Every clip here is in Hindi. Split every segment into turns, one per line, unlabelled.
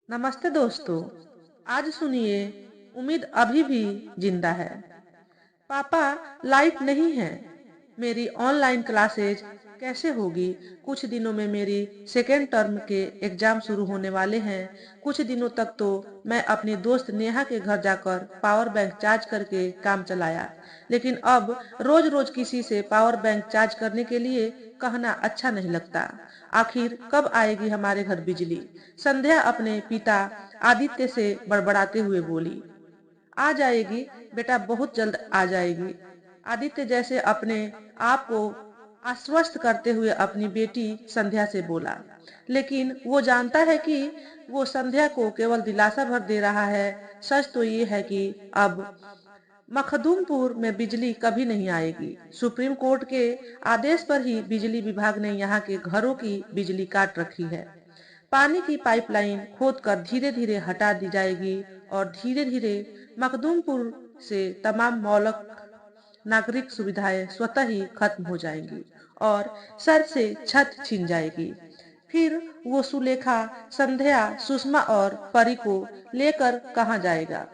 नमस्ते दोस्तों। आज सुनिए, उम्मीद अभी भी जिंदा है। पापा, लाइट नहीं है। मेरी ऑनलाइन क्लासेज कैसे होगी? कुछ दिनों में मेरी सेकेंड टर्म के एग्जाम शुरू होने वाले हैं। कुछ दिनों तक तो मैं अपनी दोस्त नेहा के घर जाकर पावर बैंक चार्ज करके काम चलाया, लेकिन अब रोज रोज किसी से पावर बैंक चार्ज करने के लिए कहना अच्छा नहीं लगता। आखिर कब आएगी हमारे घर बिजली? संध्या अपने पिता आदित्य से बड़बड़ाते हुए बोली। आ जाएगी बेटा, बहुत जल्द आ जाएगी। आदित्य जैसे अपने आप को आश्वस्त करते हुए अपनी बेटी संध्या से बोला, लेकिन वो जानता है कि वो संध्या को केवल दिलासा भर दे रहा है। सच तो ये है कि अब मखदूमपुर में बिजली कभी नहीं आएगी। सुप्रीम कोर्ट के आदेश पर ही बिजली विभाग ने यहाँ के घरों की बिजली काट रखी है। पानी की पाइपलाइन खोदकर धीरे धीरे हटा दी जाएगी और धीरे धीरे मखदूमपुर से तमाम मौलिक नागरिक सुविधाएं स्वतः ही खत्म हो जाएंगी और सर से छत छिन जाएगी। फिर वो सुलेखा, संध्या, सुषमा और परी को लेकर कहाँ जाएगा?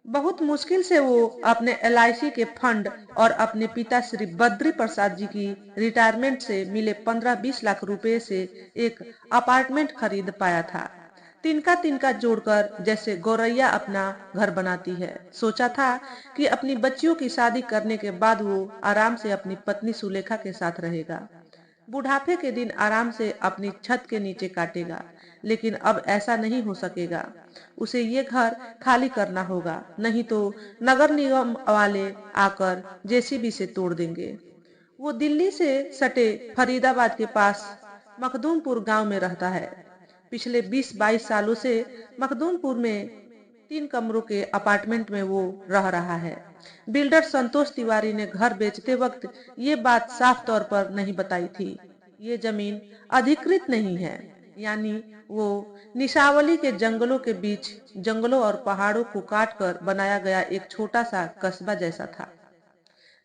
बहुत मुश्किल से वो अपने एलआईसी के फंड और अपने पिता श्री बद्री प्रसाद जी की रिटायरमेंट से मिले 15-20 लाख रुपए से एक अपार्टमेंट खरीद पाया था। तिनका तिनका जोड़कर जैसे गौरैया अपना घर बनाती है। सोचा था कि अपनी बच्चियों की शादी करने के बाद वो आराम से अपनी पत्नी सुलेखा के साथ रहेगा, बुढ़ापे के दिन आराम से अपनी छत के नीचे काटेगा। लेकिन अब ऐसा नहीं हो सकेगा। उसे ये घर खाली करना होगा, नहीं तो नगर निगम वाले आकर जेसीबी से तोड़ देंगे। वो दिल्ली से सटे फरीदाबाद के पास मखदूमपुर गांव में रहता है। पिछले 20-22 सालों से मखदूमपुर में 3 कमरों के अपार्टमेंट में वो रह रहा है। बिल्डर संतोष तिवारी ने घर बेचते वक्त ये बात साफ तौर पर नहीं बताई थी। ये जमीन अधिकृत नहीं है, यानी वो निशावली के जंगलों के बीच जंगलों और पहाड़ों को काटकर बनाया गया एक छोटा सा कस्बा जैसा था,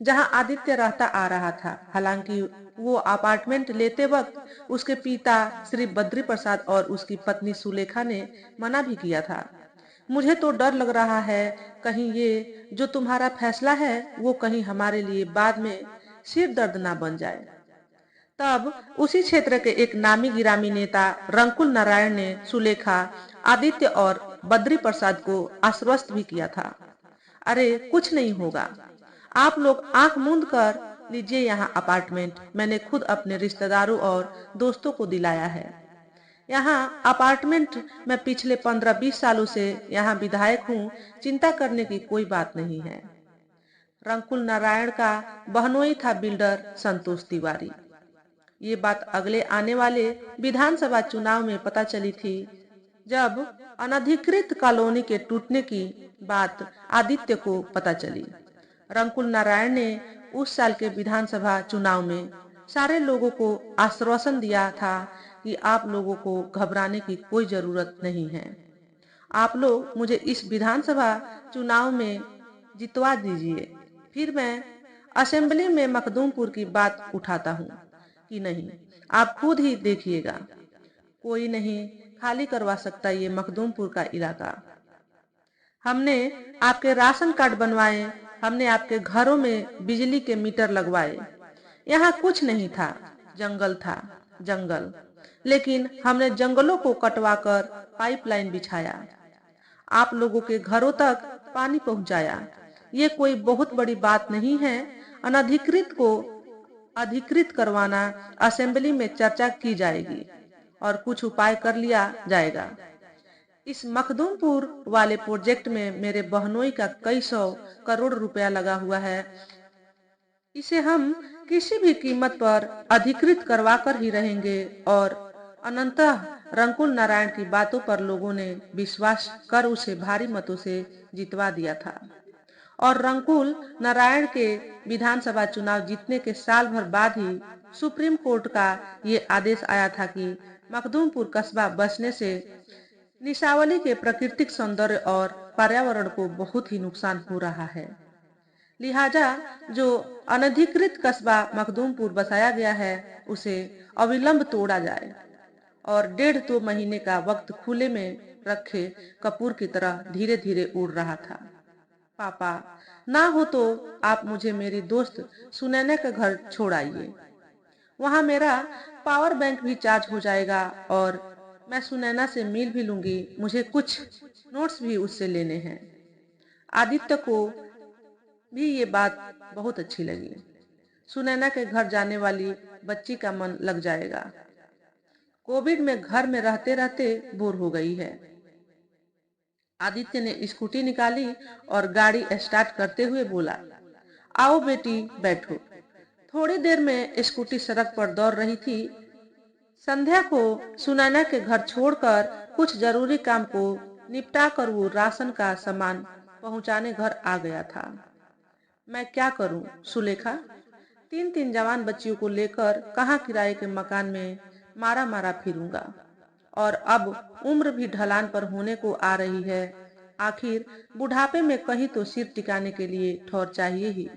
जहां आदित्य रहता आ रहा था। हालांकि वो अपार्टमेंट लेते वक्त उसके पिता श्री बद्री प्रसाद और उसकी पत्नी सुलेखा ने मना भी किया था। मुझे तो डर लग रहा है, कहीं ये जो तुम्हारा फैसला है वो कहीं हमारे लिए बाद में सिर दर्द ना बन जाए। तब उसी क्षेत्र के एक नामी गिरामी नेता रंकुल नारायण ने सुलेखा, आदित्य और बद्री प्रसाद को आश्वस्त भी किया था। अरे कुछ नहीं होगा, आप लोग आंख मूंद कर लीजिए यहाँ अपार्टमेंट। मैंने खुद अपने रिश्तेदारों और दोस्तों को दिलाया है। यहाँ अपार्टमेंट में पिछले 15-20 सालों से यहाँ विधायक हूँ। चिंता करने की कोई बात नहीं है। रंकुल नारायण का बहनोई था बिल्डर संतोष तिवारी। ये बात अगले आने वाले विधानसभा चुनाव में पता चली थी, जब अनधिकृत कॉलोनी के टूटने की बात आदित्य को पता चली। रंकुल नारायण ने उस साल के विधानसभा चुनाव में सारे लोगों को आश्वासन दिया था कि आप लोगों को घबराने की कोई जरूरत नहीं है। आप लोग मुझे इस विधानसभा चुनाव में जितवा दीजिए, फिर मैं असेंबली में मखदूमपुर की बात उठाता हूँ कि नहीं, आप खुद ही देखिएगा। कोई नहीं खाली करवा सकता ये मखदूमपुर का इलाका। हमने आपके राशन कार्ड बनवाए, हमने आपके घरों में बिजली के मीटर लगवाए। यहाँ कुछ नहीं था, जंगल था, जंगल। लेकिन हमने जंगलों को कटवाकर पाइपलाइन बिछाया, आप लोगों के घरों तक पानी पहुंचाया। ये कोई बहुत बड़ी बात नहीं है। अनधिकृत को अधिकृत करवाना असेंबली में चर्चा की जाएगी और कुछ उपाय कर लिया जाएगा। इस मखदूमपुर वाले प्रोजेक्ट में मेरे बहनोई का कई 100 करोड़ रुपया लगा हुआ है। इसे हम किसी भी कीमत पर अधिकृत करवा कर ही रहेंगे। और अनंतः रंकुल नारायण की बातों पर लोगों ने विश्वास कर उसे भारी मतों से जितवा दिया था। और रंकुल नारायण के विधानसभा चुनाव जीतने के साल भर बाद ही सुप्रीम कोर्ट का ये आदेश आया था कि मखदूमपुर कस्बा बसने से निशावली के प्राकृतिक सौंदर्य और पर्यावरण को बहुत ही नुकसान हो रहा है। लिहाजा जो अनधिकृत कस्बा मखदूमपुर बसाया गया है उसे अविलंब तोड़ा जाए और 1.5-2 महीने का वक्त खुले में रखे कपूर की तरह धीरे धीरे उड़ रहा था। पापा, ना हो तो आप मुझे मेरी दोस्त सुनैना के घर छोड़ आइए। वहां मेरा पावर बैंक भी चार्ज हो जाएगा और मैं सुनैना से मिल भी लूंगी। मुझे कुछ नोट्स भी उससे लेने हैं। आदित्य को भी ये बात बहुत अच्छी लगी। सुनैना के घर जाने वाली बच्ची का मन लग जाएगा। कोविड में घर में रहते रहते बोर हो गई है। आदित्य ने स्कूटी निकाली और गाड़ी स्टार्ट करते हुए बोला, आओ बेटी बैठो। थोड़ी देर में स्कूटी सड़क पर दौड़ रही थी। संध्या को सुनैना के घर छोड़कर कुछ जरूरी काम को निपटा कर वो राशन का सामान पहुंचाने घर आ गया था। मैं क्या करूं सुलेखा, तीन तीन जवान बच्चियों को लेकर कहाँ किराए के मकान में मारा मारा फिरूंगा। और अब उम्र भी ढलान पर होने को आ रही है। आखिर बुढ़ापे में कहीं तो सिर टिकाने के लिए ठौर चाहिए ही।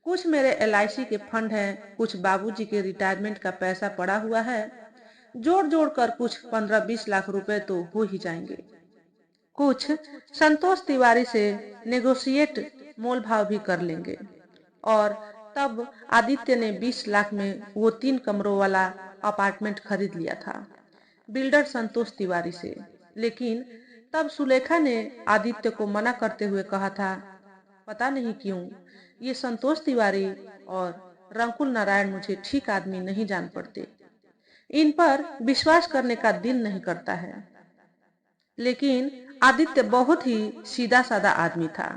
कुछ मेरे LIC के फंड हैं, कुछ बाबूजी के रिटायरमेंट का पैसा पड़ा हुआ है। जोड़ जोड़ कर कुछ 15-20 लाख रुपए तो हो ही जाएंगे। कुछ संतोष तिवारी से नेगोशिएट मोल भाव भी कर लेंगे। और तब आदित्य ने 20 लाख में वो 3 कमरों वाला अपार्टमेंट खरीद लिया था बिल्डर संतोष तिवारी से। लेकिन तब सुलेखा ने आदित्य को मना करते हुए कहा था, पता नहीं क्यों ये संतोष तिवारी और रंकुल नारायण मुझे ठीक आदमी नहीं जान पड़ते। इन पर विश्वास करने का दिल नहीं करता है। लेकिन आदित्य बहुत ही सीधा साधा आदमी था।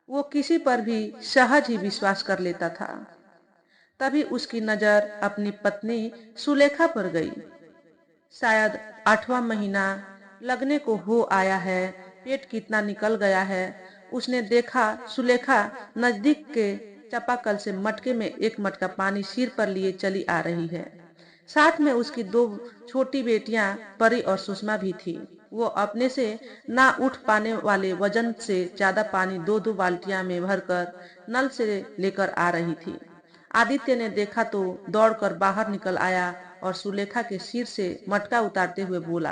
वो किसी पर भी सहज ही विश्वास कर लेता था। तभी उसकी नजर अपनी पत्नी सुलेखा पर गई। शायद 8वां महीना लगने को हो आया है, पेट कितना निकल गया है। उसने देखा सुलेखा नजदीक के चापाकल से मटके में एक मटका पानी सिर पर लिए चली आ रही है। साथ में उसकी 2 छोटी बेटियां परी और सुषमा भी थी। वो अपने से ना उठ पाने वाले वजन से ज्यादा पानी 2-2 बाल्टियां में भरकर नल से लेकर आ रही थी। आदित्य ने देखा तो दौड़कर बाहर निकल आया और सुलेखा के सिर से मटका उतारते हुए बोला,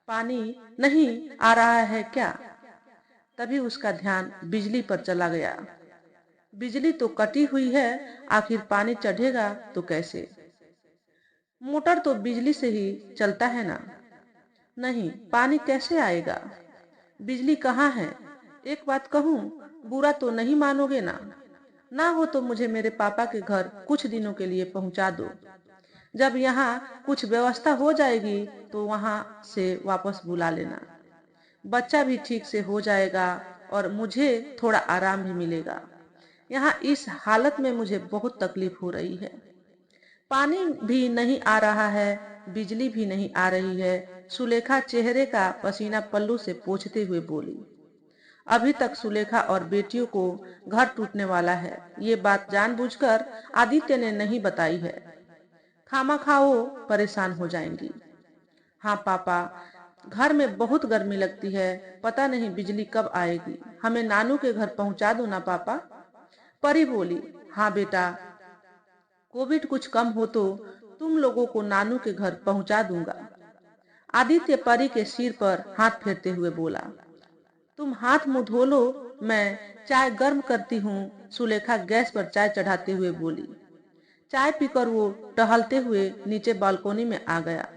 पानी नहीं आ रहा है क्या? तभी उसका ध्यान बिजली पर चला गया। बिजली तो कटी हुई है, आखिर पानी चढ़ेगा तो कैसे? मोटर तो बिजली से ही चलता है ना। नहीं, पानी कैसे आएगा? बिजली कहाँ है? एक बात कहूँ, बुरा तो नहीं मानोगे ना? ना हो तो मुझे मेरे पापा के घर कुछ दिनों के लिए पहुंचा दो। जब यहाँ कुछ व्यवस्था हो जाएगी तो वहां से वापस बुला लेना। बच्चा भी ठीक से हो जाएगा और मुझे थोड़ा आराम भी मिलेगा। यहाँ इस हालत में मुझे बहुत तकलीफ हो रही है। पानी भी नहीं आ रहा है, बिजली भी नहीं आ रही है। सुलेखा चेहरे का पसीना पल्लू से पोंछते हुए बोली। अभी तक सुलेखा और बेटियों को घर टूटने वाला है, ये बात जानबूझकर आदित्य ने नहीं बताई है। खामा वो परेशान हो जाएंगी। हाँ पापा, घर में बहुत गर्मी लगती है, पता नहीं बिजली कब आएगी। हमें नानू के घर पहुंचा दो ना पापा। परी बोली, हाँ बेटा, कोविड कुछ कम हो तो तुम लोगों को नानू के घर पहुंचा दूंगा। आदित्य परी के सिर पर हाथ फेरते हुए बोला, तुम हाथ मुंह धो लो, मैं चाय गर्म करती हूँ। सुलेखा गैस पर चाय चढ़ाते हुए बोली। चाय पीकर वो टहलते हुए नीचे बालकोनी में आ गया।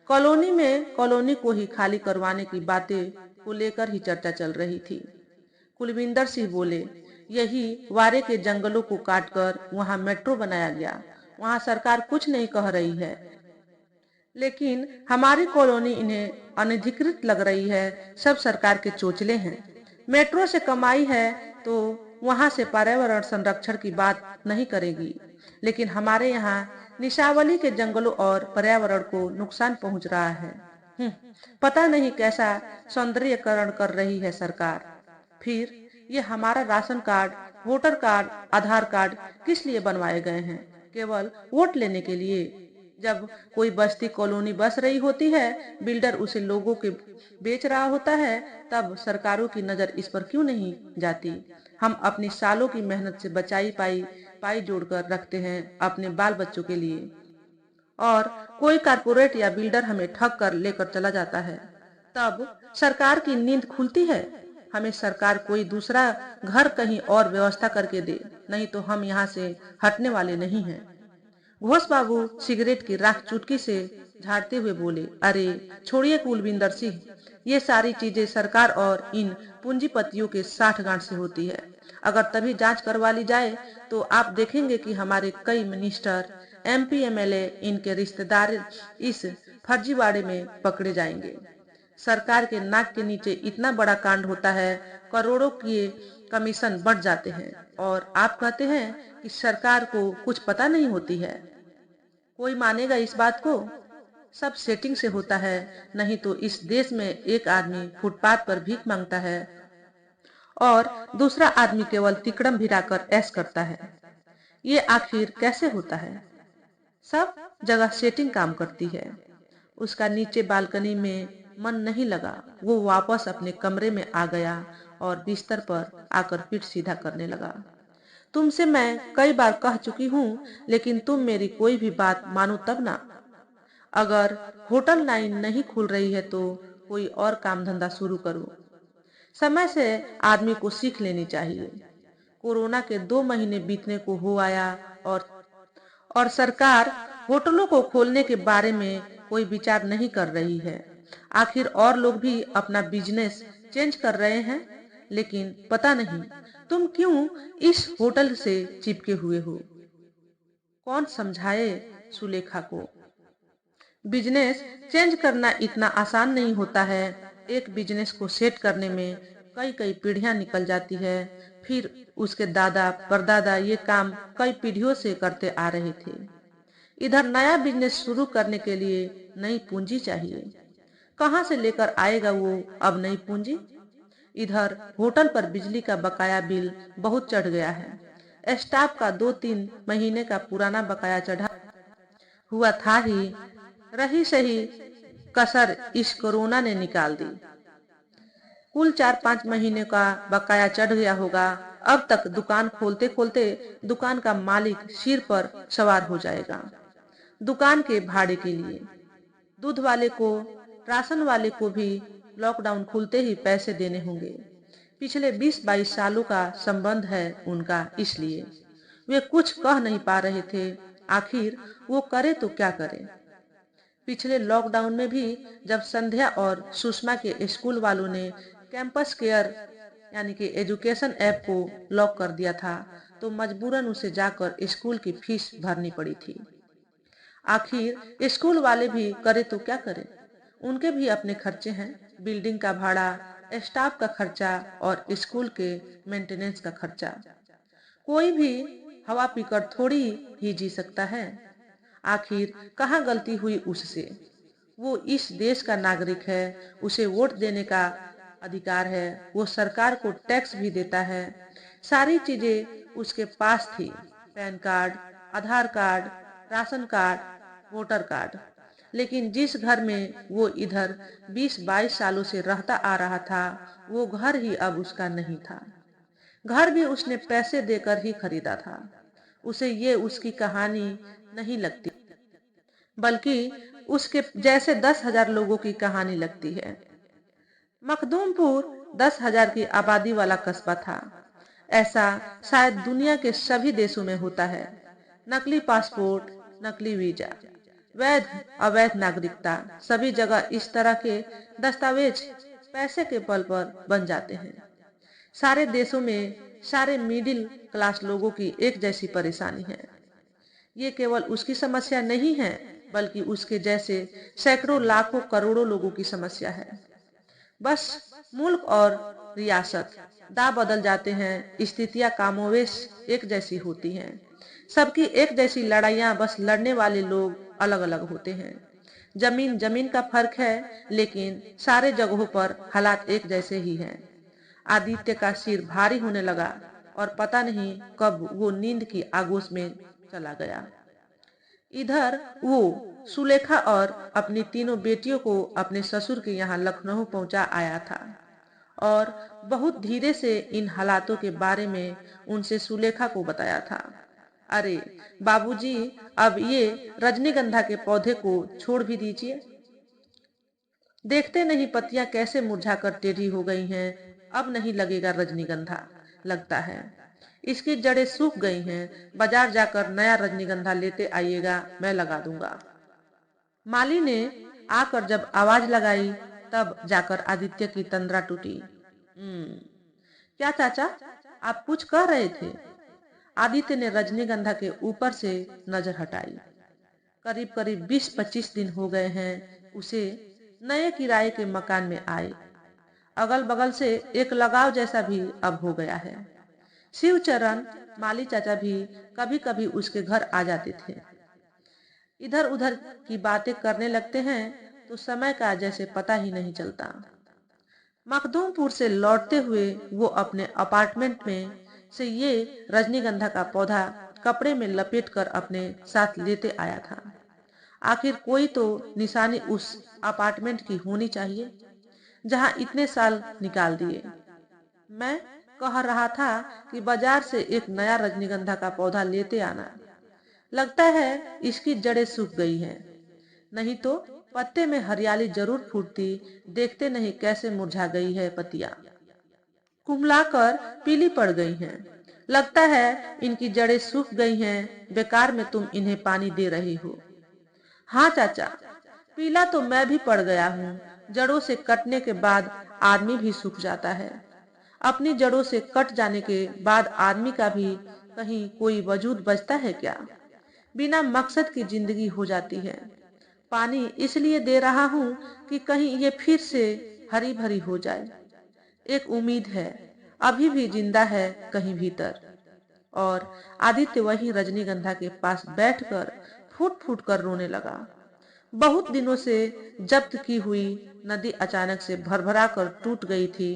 कॉलोनी में कॉलोनी को ही खाली करवाने की बातें को लेकर ही चर्चा चल रही थी। कुलविंदर सिंह बोले, यही वारे के जंगलों को काटकर वहां मेट्रो बनाया गया। वहां सरकार कुछ नहीं कह रही है, लेकिन हमारी कॉलोनी इन्हें अनधिकृत लग रही है। सब सरकार के चोचले हैं। मेट्रो से कमाई है तो वहां से पर्यावरण संरक्षण की बात नहीं करेगी, लेकिन हमारे यहाँ निशावली के जंगलों और पर्यावरण को नुकसान पहुंच रहा है। पता नहीं कैसा सौंदर्यकरण कर रही है सरकार। फिर ये हमारा ration card, voter card, Aadhaar card किस लिए बनवाए गए हैं? केवल वोट लेने के लिए। जब कोई बस्ती कॉलोनी बस रही होती है, बिल्डर उसे लोगों के बेच रहा होता है, तब सरकारों की नजर इस पर क्यों नहीं जाती? हम अपनी सालों की मेहनत से बचाई पाई पाई जोड़कर रखते हैं अपने बाल बच्चों के लिए, और कोई कारपोरेट या बिल्डर हमें ठग कर लेकर चला जाता है, तब सरकार की नींद खुलती है। हमें सरकार कोई दूसरा घर कहीं और व्यवस्था करके दे, नहीं तो हम यहाँ से हटने वाले नहीं हैं। घोष बाबू सिगरेट की राख चुटकी से झाड़ते हुए बोले, अरे छोड़िए कुलविंदर सिंह, ये सारी चीजें सरकार और इन पूंजीपतियों के साठगांठ से होती है। अगर तभी जांच करवा ली जाए तो आप देखेंगे कि हमारे कई मिनिस्टर, एमपी, एमएलए, इनके रिश्तेदार इस फर्जीवाड़े में पकड़े जाएंगे। सरकार के नाक के नीचे इतना बड़ा कांड होता है, करोड़ों के कमीशन बढ़ जाते हैं, और आप कहते हैं कि सरकार को कुछ पता नहीं होती है। कोई मानेगा इस बात को? सब सेटिंग से होता है, नहीं तो इस देश में एक आदमी फुटपाथ पर भीख मांगता है और दूसरा आदमी केवल तिकड़म भिराकर ऐश करता है। ये आखिर कैसे होता है? सब जगह सेटिंग काम करती है। उसका नीचे बालकनी में मन नहीं लगा, वो वापस अपने कमरे में आ गया और बिस्तर पर आकर पीठ सीधा करने लगा। तुमसे मैं कई बार कह चुकी हूँ, लेकिन तुम मेरी कोई भी बात मानो तब ना। अगर होटल लाइन नहीं खुल रही है तो कोई और काम धंधा शुरू करो। समय से आदमी को सीख लेनी चाहिए। कोरोना के 2 महीने बीतने को हो आया और सरकार होटलों को खोलने के बारे में कोई विचार नहीं कर रही है। आखिर और लोग भी अपना बिजनेस चेंज कर रहे हैं, लेकिन पता नहीं तुम क्यों इस होटल से चिपके हुए हो। कौन समझाए सुलेखा को? बिजनेस चेंज करना इतना आसान नहीं होता है। एक बिजनेस को सेट करने में कई कई पीढ़ियां निकल जाती है। फिर उसके दादा परदादा ये काम कई पीढ़ियों से करते आ रहे थे। इधर नया बिजनेस शुरू करने के लिए नई पूंजी चाहिए। कहां से लेकर आएगा वो अब नई पूंजी? इधर होटल पर बिजली का बकाया बिल बहुत चढ़ गया है। स्टाफ का 2-3 महीने का पुराना बकाया चढ़ा हुआ था ही, रही सही कसर इस कोरोना ने निकाल दी। कुल 4-5 महीने का बकाया चढ़ गया होगा। अब तक दुकान खोलते खोलते दुकान का मालिक सिर पर सवार हो जाएगा। दुकान के भाड़े के लिए दूध वाले को, राशन वाले को भी लॉकडाउन खुलते ही पैसे देने होंगे। पिछले 20-22 सालों का संबंध है उनका, इसलिए वे कुछ कह नहीं पा रहे थे। आखिर वो करे तो क्या करे? पिछले लॉकडाउन में भी जब संध्या और सुषमा के स्कूल वालों ने कैंपस केयर यानी कि एजुकेशन ऐप को लॉक कर दिया था, तो मजबूरन उसे जाकर स्कूल की फीस भरनी पड़ी थी। आखिर स्कूल वाले भी करे तो क्या करें? उनके भी अपने खर्चे हैं, बिल्डिंग का भाड़ा, स्टाफ का खर्चा और स्कूल के मेंटेनेंस का खर्चा। कोई भी हवा पीकर थोड़ी ही जी सकता है। आखिर कहाँ गलती हुई उससे? वो इस देश का नागरिक है, उसे वोट देने का अधिकार है, वो सरकार को टैक्स भी देता है। सारी चीजें उसके पास थी, PAN card, Aadhaar card, ration card, voter card. लेकिन जिस घर में वो इधर 20-22 सालों से रहता आ रहा था, वो घर ही अब उसका नहीं था। घर भी उसने पैसे देकर ही खरीदा था। उसे ये उसकी कहानी नहीं लगती, बल्कि उसके जैसे 10,000 लोगों की कहानी लगती है। मखदूमपुर 10,000 की आबादी वाला कस्बा था। ऐसा शायद दुनिया के सभी देशों में होता है। नकली पासपोर्ट, नकली वीजा, वैध अवैध नागरिकता, सभी जगह इस तरह के दस्तावेज पैसे के बल पर बन जाते हैं। सारे देशों में सारे मिडिल क्लास लोगों की एक जैसी परेशानी है। ये केवल उसकी समस्या नहीं है, बल्कि उसके जैसे सैकड़ों लाखों करोड़ों लोगों की समस्या है। बस मुल्क और रियासत दा बदल जाते हैं, स्थितियां कामोवेश एक जैसी होती हैं। सबकी एक जैसी लड़ाइयां, बस लड़ने वाले लोग अलग अलग होते हैं। जमीन जमीन का फर्क है, लेकिन सारे जगहों पर हालात एक जैसे ही हैं। आदित्य का सिर भारी होने लगा और पता नहीं कब वो नींद की आगोश में चला गया। इधर वो सुलेखा और अपनी तीनों बेटियों को अपने ससुर के यहाँ लखनऊ पहुंचा आया था और बहुत धीरे से इन हालातों के बारे में उनसे सुलेखा को बताया था। अरे बाबूजी, अब ये रजनीगंधा के पौधे को छोड़ भी दीजिए। देखते नहीं पत्तियां कैसे मुरझाकर टेढ़ी हो गई हैं। अब नहीं लगेगा रजनीगंधा, लगता है। इसकी जड़ें सूख गई हैं। बाजार जाकर नया रजनीगंधा लेते आइएगा, मैं लगा दूंगा। माली ने आकर जब आवाज लगाई, तब जाकर आदित्य की तंद्रा टूटी। क्या चाचा, आप कुछ कह रहे थे? आदित्य ने रजनीगंधा के ऊपर से नजर हटाई। करीब करीब 20-25 दिन हो गए हैं उसे नए किराए के मकान में आए। अगल बगल से एक लगाव जैसा भी अब हो गया है। शिवचरण, माली चाचा भी कभी कभी उसके घर आ जाते थे। इधर उधर की बातें करने लगते हैं तो समय का जैसे पता ही नहीं चलता। मखदूमपुर से लौटते हुए वो अपने अपार्टमेंट में से ये रजनीगंधा का पौधा कपड़े में लपेटकर अपने साथ लेते आया था। आखिर कोई तो निशानी उस अपार्टमेंट की होनी चाहिए जहां इतने साल निकाल दिए। मैं कह रहा था कि बाजार से एक नया रजनीगंधा का पौधा लेते आना। लगता है इसकी जड़ें सूख गई हैं, नहीं तो पत्ते में हरियाली जरूर फूटती। देखते नहीं कैसे मुरझा गई है पत्तियां, कुम्हलाकर पीली पड़ गई हैं। लगता है इनकी जड़ें सूख गई हैं। बेकार में तुम इन्हें पानी दे रही हो। हाँ चाचा, पीला तो मैं भी पड़ गया हूँ। जड़ों से कटने के बाद आदमी भी सूख जाता है। अपनी जड़ों से कट जाने के बाद आदमी का भी कहीं कोई वजूद बचता है क्या? बिना मकसद की जिंदगी हो जाती है। पानी इसलिए दे रहा हूँ कि कहीं ये फिर से हरी भरी हो जाए। एक उम्मीद है, अभी भी जिंदा है कहीं भीतर। और आदित्य वही रजनीगंधा के पास बैठकर फूट फूट कर रोने लगा। बहुत दिनों से जब्त की हुई नदी अचानक से भरभरा कर टूट गई थी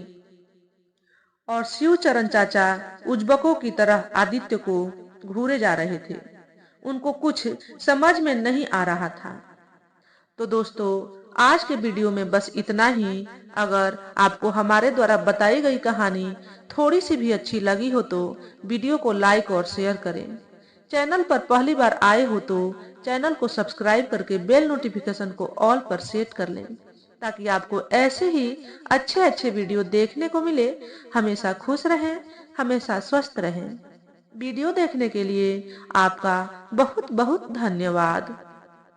और शिवचरण चाचा उज्बकों की तरह आदित्य को घूरे जा रहे थे। उनको कुछ समझ में नहीं आ रहा था। तो दोस्तों, आज के वीडियो में बस इतना ही। अगर आपको हमारे द्वारा बताई गई कहानी थोड़ी सी भी अच्छी लगी हो तो वीडियो को लाइक और शेयर करें। चैनल पर पहली बार आए हो तो चैनल को सब्सक्राइब करके बेल नोटिफिकेशन को ऑल पर सेट कर लें, ताकि आपको ऐसे ही अच्छे अच्छे वीडियो देखने को मिले। हमेशा खुश रहें, हमेशा स्वस्थ रहें। वीडियो देखने के लिए आपका बहुत बहुत धन्यवाद।